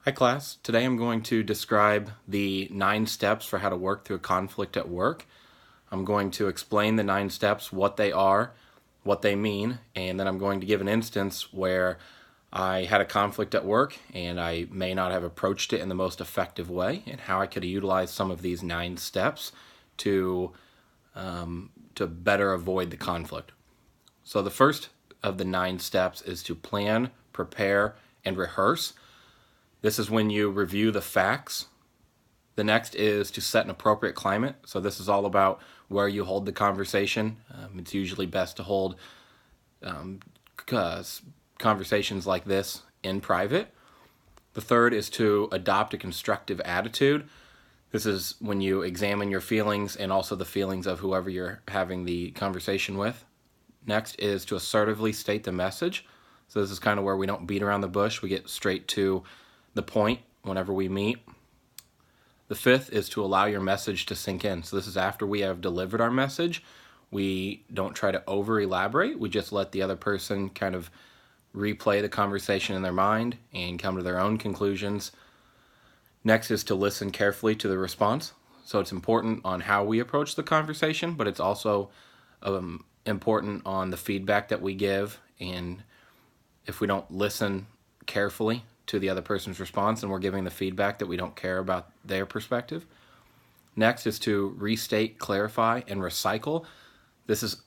Hi class, today I'm going to describe the 9 steps for how to work through a conflict at work. I'm going to explain the 9 steps, what they are, what they mean, and then I'm going to give an instance where I had a conflict at work and I may not have approached it in the most effective way, and how I could utilize some of these 9 steps to, to better avoid the conflict. So the first of the 9 steps is to plan, prepare, and rehearse. This is when you review the facts. The next is to set an appropriate climate. So this is all about where you hold the conversation. It's usually best to hold conversations like this in private. The third is to adopt a constructive attitude. This is when you examine your feelings and also the feelings of whoever you're having the conversation with. Next is to assertively state the message. So this is kind of where we don't beat around the bush. We get straight to the point whenever we meet. The fifth is to allow your message to sink in. So this is after we have delivered our message. We don't try to over elaborate. We just let the other person kind of replay the conversation in their mind and come to their own conclusions. Next is to listen carefully to the response. So it's important on how we approach the conversation, but it's also important on the feedback that we give. And if we don't listen carefully to the other person's response and we're giving the feedback that we don't care about their perspective. Next is to restate, clarify, and recycle. This is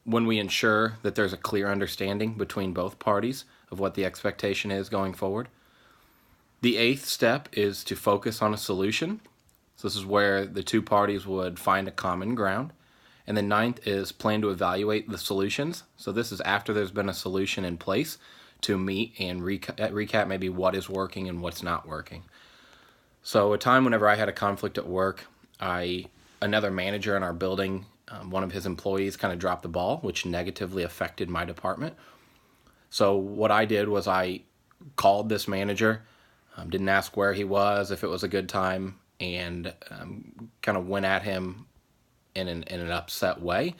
when we ensure that there's a clear understanding between both parties of what the expectation is going forward. The eighth step is to focus on a solution. So this is where the two parties would find a common ground. And the ninth is plan to evaluate the solutions. So this is after there's been a solution in place to meet and recap maybe what is working and what's not working. So a time whenever I had a conflict at work, another manager in our building, one of his employees kind of dropped the ball, which negatively affected my department. So what I did was I called this manager, didn't ask where he was, if it was a good time, and kind of went at him in an upset way.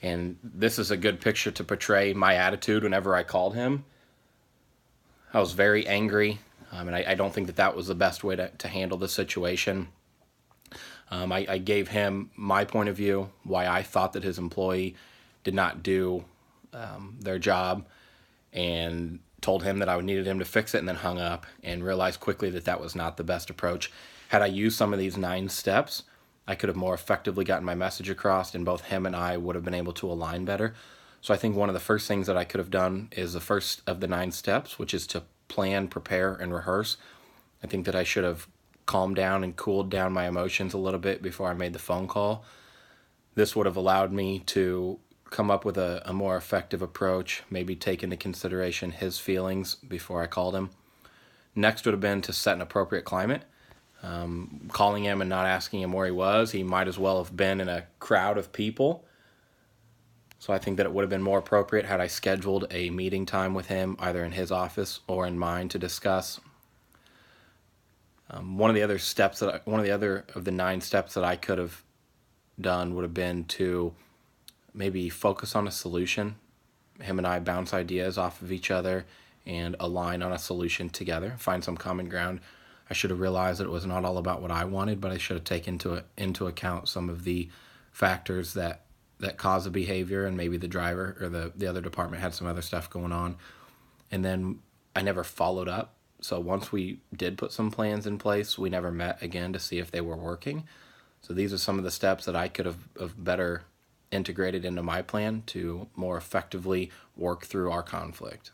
And this is a good picture to portray my attitude whenever I called him. I was very angry, and I don't think that was the best way to handle the situation. I gave him my point of view, why I thought that his employee did not do their job, and told him that I needed him to fix it, and then hung up and realized quickly that was not the best approach. Had I used some of these 9 steps, I could have more effectively gotten my message across, and both him and I would have been able to align better. So I think one of the first things that I could have done is the first of the 9 steps, which is to plan, prepare, and rehearse. I think that I should have calmed down and cooled down my emotions a little bit before I made the phone call. This would have allowed me to come up with a more effective approach, maybe take into consideration his feelings before I called him. Next would have been to set an appropriate climate. Calling him and not asking him where he might as well have been in a crowd of people. So I think that it would have been more appropriate had I scheduled a meeting time with him, either in his office or in mine, to discuss. One of the other of the 9 steps that I could have done would have been to maybe focus on a solution. Him and I bounce ideas off of each other and align on a solution together, find some common ground. I should have realized that it was not all about what I wanted, but I should have taken into account some of the factors that cause a behavior, and maybe the driver or the other department had some other stuff going on. And then I never followed up. So once we did put some plans in place, we never met again to see if they were working. So these are some of the steps that I could have better integrated into my plan to more effectively work through our conflict.